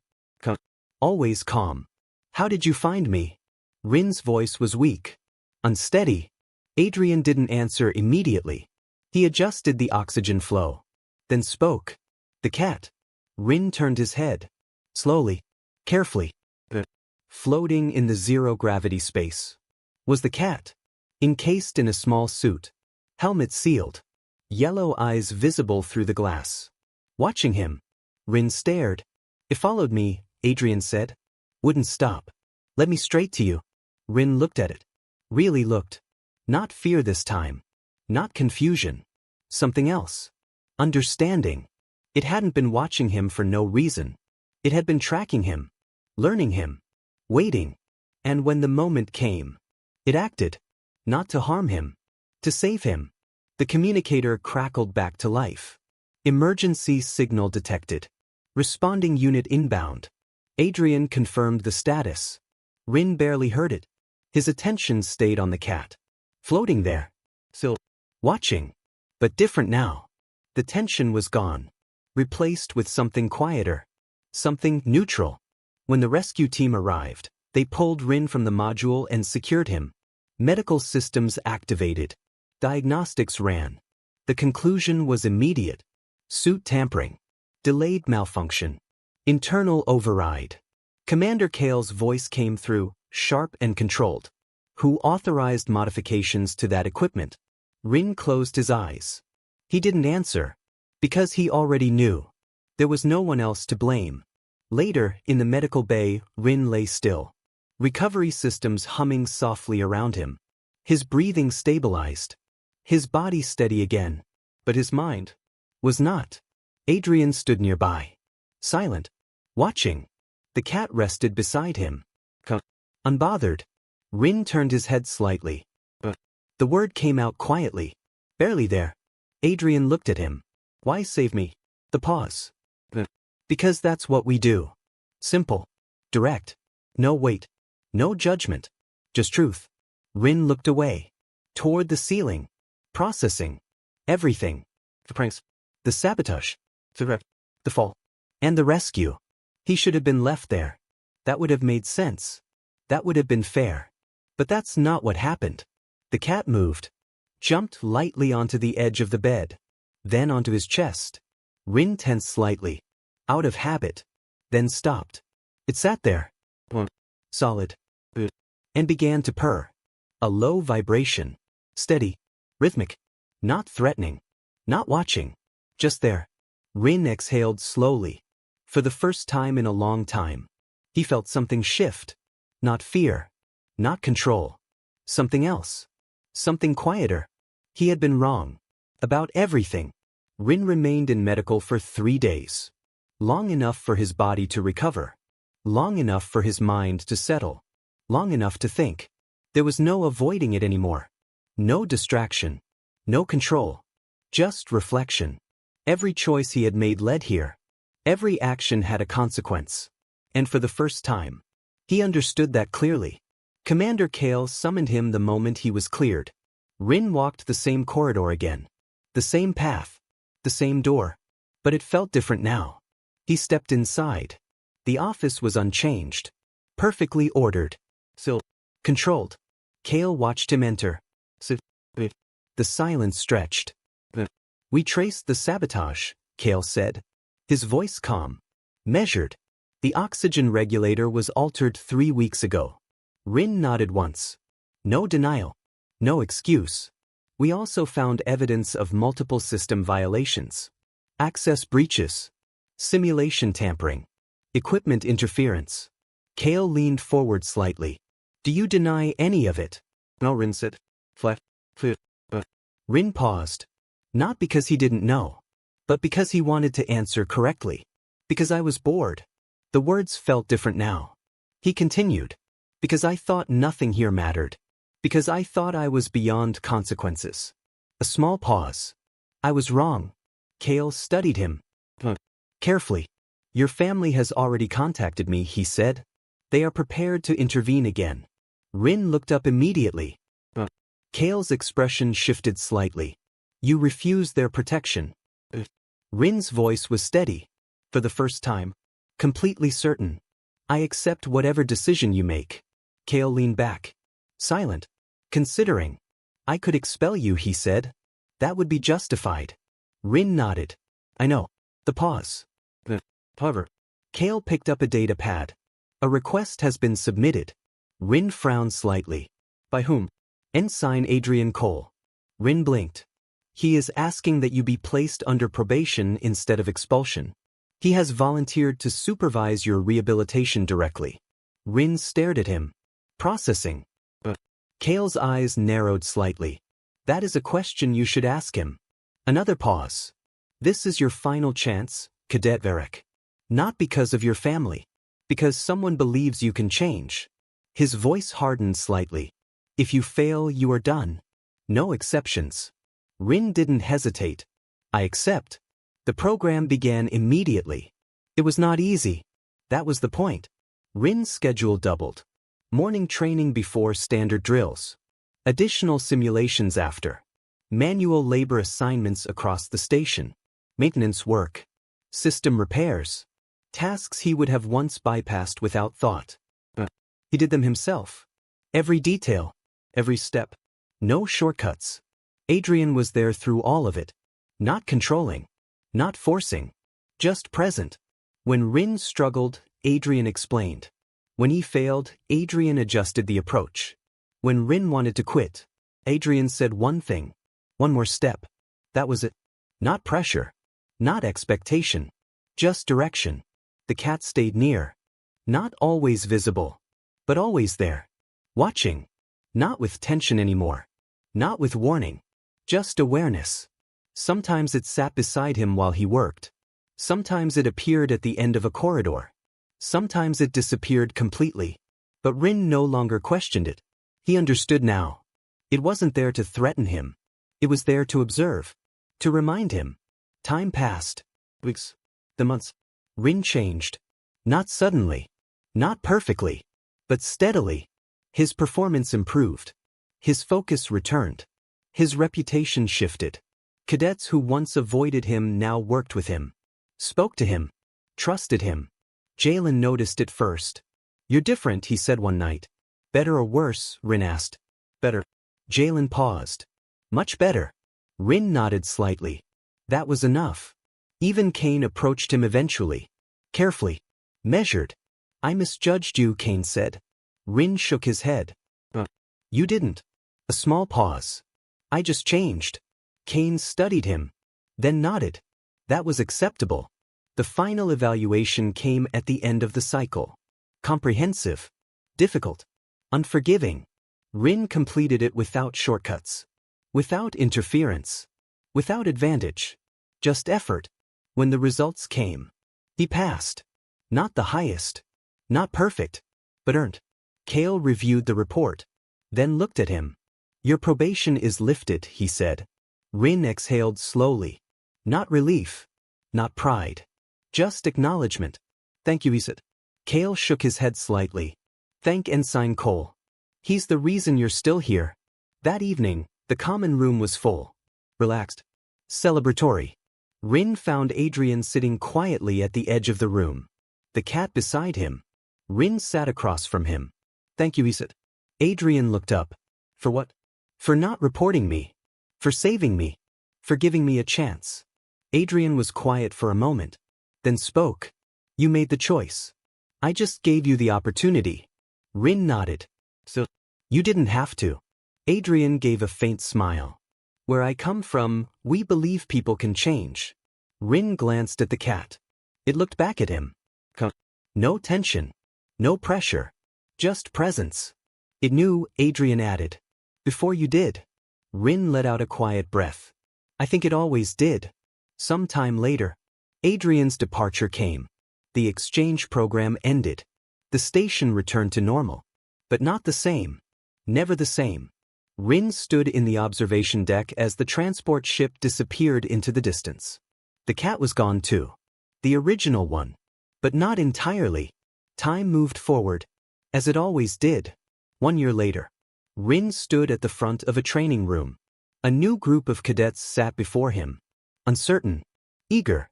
Always calm. How did you find me? Ryn's voice was weak. Unsteady. Adrian didn't answer immediately. He adjusted the oxygen flow. Then spoke. The cat. Ryn turned his head. Slowly. Carefully. Floating in the zero-gravity space. Was the cat. Encased in a small suit. Helmet sealed. Yellow eyes visible through the glass. Watching him. Ryn stared. It followed me, Adrian said. Wouldn't stop. Led me straight to you. Ryn looked at it. Really looked. Not fear this time. Not confusion. Something else. Understanding. It hadn't been watching him for no reason. It had been tracking him. Learning him. Waiting. And when the moment came, it acted. Not to harm him. To save him. The communicator crackled back to life. Emergency signal detected. Responding unit inbound. Adrian confirmed the status. Ryn barely heard it. His attention stayed on the cat. Floating there. Still. Watching. But different now. The tension was gone. Replaced with something quieter. Something neutral. When the rescue team arrived, they pulled Ryn from the module and secured him. Medical systems activated. Diagnostics ran. The conclusion was immediate. Suit tampering. Delayed malfunction. Internal override. Commander Kale's voice came through, sharp and controlled. Who authorized modifications to that equipment? Ryn closed his eyes. He didn't answer. Because he already knew. There was no one else to blame. Later, in the medical bay, Ryn lay still. Recovery systems humming softly around him. His breathing stabilized. His body steady again. But his mind was not. Adrian stood nearby. Silent. Watching. The cat rested beside him. Unbothered. Ryn turned his head slightly. The word came out quietly. Barely there. Adrian looked at him. Why save me? The pause. Because that's what we do. Simple. Direct. No weight. No judgment. Just truth. Ryn looked away. Toward the ceiling. Processing. Everything. The pranks. The sabotage. The fall. And the rescue. He should have been left there. That would have made sense. That would have been fair. But that's not what happened. The cat moved. Jumped lightly onto the edge of the bed. Then onto his chest. Ryn tensed slightly. Out of habit. Then stopped. It sat there. Solid. And began to purr. A low vibration. Steady. Rhythmic. Not threatening. Not watching. Just there. Ryn exhaled slowly. For the first time in a long time. He felt something shift. Not fear. Not control. Something else. Something quieter. He had been wrong. About everything. Ryn remained in medical for 3 days. Long enough for his body to recover. Long enough for his mind to settle. Long enough to think. There was no avoiding it anymore. No distraction. No control. Just reflection. Every choice he had made led here. Every action had a consequence. And for the first time, he understood that clearly. Commander Kale summoned him the moment he was cleared. Ryn walked the same corridor again. The same path. The same door. But it felt different now. He stepped inside. The office was unchanged. Perfectly ordered. Still. Controlled. Kale watched him enter. The silence stretched. We traced the sabotage, Kale said. His voice calm. Measured. The oxygen regulator was altered 3 weeks ago. Ryn nodded once. No denial. No excuse. We also found evidence of multiple system violations. Access breaches. Simulation tampering. Equipment interference. Kale leaned forward slightly. Do you deny any of it? No, Ryn said. Ryn paused. Not because he didn't know, but because he wanted to answer correctly. Because I was bored. The words felt different now. He continued. Because I thought nothing here mattered. Because I thought I was beyond consequences. A small pause. I was wrong. Kale studied him. Carefully. Your family has already contacted me, he said. They are prepared to intervene again. Ryn looked up immediately. Kale's expression shifted slightly. You refuse their protection. Ryn's voice was steady. For the first time. Completely certain. I accept whatever decision you make. Kale leaned back. Silent. Considering. I could expel you, he said. That would be justified. Ryn nodded. I know. The pause. However. Kale picked up a data pad. A request has been submitted. Ryn frowned slightly. By whom? Ensign Adrian Cole. Ryn blinked. He is asking that you be placed under probation instead of expulsion. He has volunteered to supervise your rehabilitation directly. Ryn stared at him. Processing. Kale's eyes narrowed slightly. That is a question you should ask him. Another pause. This is your final chance, Cadet Varek. Not because of your family. Because someone believes you can change. His voice hardened slightly. If you fail, you are done. No exceptions. Ryn didn't hesitate. I accept. The program began immediately. It was not easy. That was the point. Ryn's schedule doubled. Morning training before standard drills. Additional simulations after. Manual labor assignments across the station. Maintenance work. System repairs. Tasks he would have once bypassed without thought. He did them himself. Every detail. Every step. No shortcuts. Adrian was there through all of it. Not controlling. Not forcing. Just present. When Ryn struggled, Adrian explained. When he failed, Adrian adjusted the approach. When Ryn wanted to quit, Adrian said one thing. One more step. That was it. Not pressure. Not expectation. Just direction. The cat stayed near. Not always visible. But always there. Watching. Not with tension anymore. Not with warning. Just awareness. Sometimes it sat beside him while he worked. Sometimes it appeared at the end of a corridor. Sometimes it disappeared completely. But Ryn no longer questioned it. He understood now. It wasn't there to threaten him. It was there to observe. To remind him. Time passed. Weeks. The months. Ryn changed. Not suddenly. Not perfectly. But steadily. His performance improved. His focus returned. His reputation shifted. Cadets who once avoided him now worked with him. Spoke to him. Trusted him. Jalen noticed it first. "You're different," he said one night. "Better or worse?" Ryn asked. "Better." Jalen paused. "Much better." Ryn nodded slightly. That was enough. Even Kane approached him eventually. Carefully. Measured. "I misjudged you," Kane said. Ryn shook his head. You didn't." A small pause. "I just changed." Kane studied him. Then nodded. That was acceptable. The final evaluation came at the end of the cycle. Comprehensive. Difficult. Unforgiving. Ryn completed it without shortcuts. Without interference. Without advantage. Just effort. When the results came, he passed. Not the highest. Not perfect. But earned. Kale reviewed the report. Then looked at him. "Your probation is lifted," he said. Ryn exhaled slowly. Not relief. Not pride. Just acknowledgement. "Thank you," he said. Kale shook his head slightly. "Thank Ensign Cole. He's the reason you're still here." That evening, the common room was full. Relaxed. Celebratory. Ryn found Adrian sitting quietly at the edge of the room. The cat beside him. Ryn sat across from him. "Thank you," he said. Adrian looked up. "For what?" "For not reporting me. For saving me. For giving me a chance." Adrian was quiet for a moment. Then spoke. "You made the choice. I just gave you the opportunity." Ryn nodded. "So, you didn't have to." Adrian gave a faint smile. "Where I come from, we believe people can change." Ryn glanced at the cat. It looked back at him. No tension. No pressure. Just presence. "It knew," Adrian added. "Before you did." Ryn let out a quiet breath. "I think it always did." Some time later, Adrian's departure came. The exchange program ended. The station returned to normal. But not the same. Never the same. Ryn stood in the observation deck as the transport ship disappeared into the distance. The cat was gone too. The original one. But not entirely. Time moved forward. As it always did. 1 year later. Ryn stood at the front of a training room. A new group of cadets sat before him. Uncertain. Eager.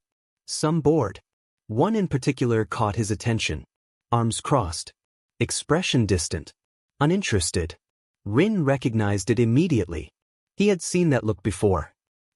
Some bored. One in particular caught his attention. Arms crossed. Expression distant. Uninterested. Ryn recognized it immediately. He had seen that look before.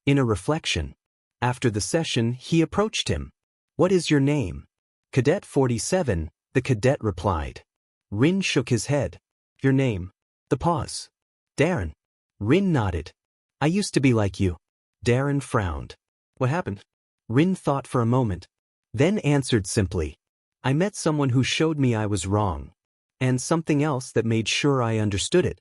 In a reflection. After the session, he approached him. "What is your name?" "Cadet 47, the cadet replied. Ryn shook his head. "Your name?" The pause. "Darren." Ryn nodded. "I used to be like you." Darren frowned. "What happened?" Ryn thought for a moment. Then answered simply. "I met someone who showed me I was wrong. And something else that made sure I understood it."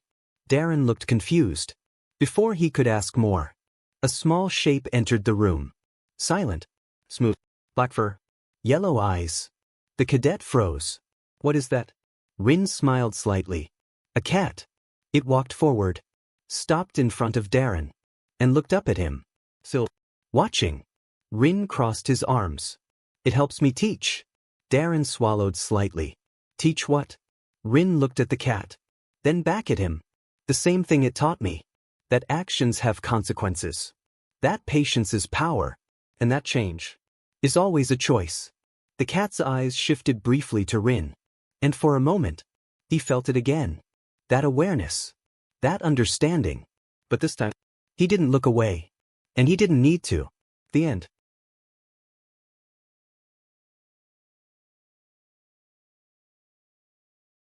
Darren looked confused. Before he could ask more, a small shape entered the room. Silent. Smooth. Black fur. Yellow eyes. The cadet froze. "What is that?" Ryn smiled slightly. "A cat." It walked forward. Stopped in front of Darren. And looked up at him. "Still watching." Ryn crossed his arms. "It helps me teach." Darren swallowed slightly. "Teach what?" Ryn looked at the cat. Then back at him. "The same thing it taught me. That actions have consequences. That patience is power. And that change is always a choice." The cat's eyes shifted briefly to Ryn. And for a moment, he felt it again. That awareness. That understanding. But this time, he didn't look away. And he didn't need to. The end.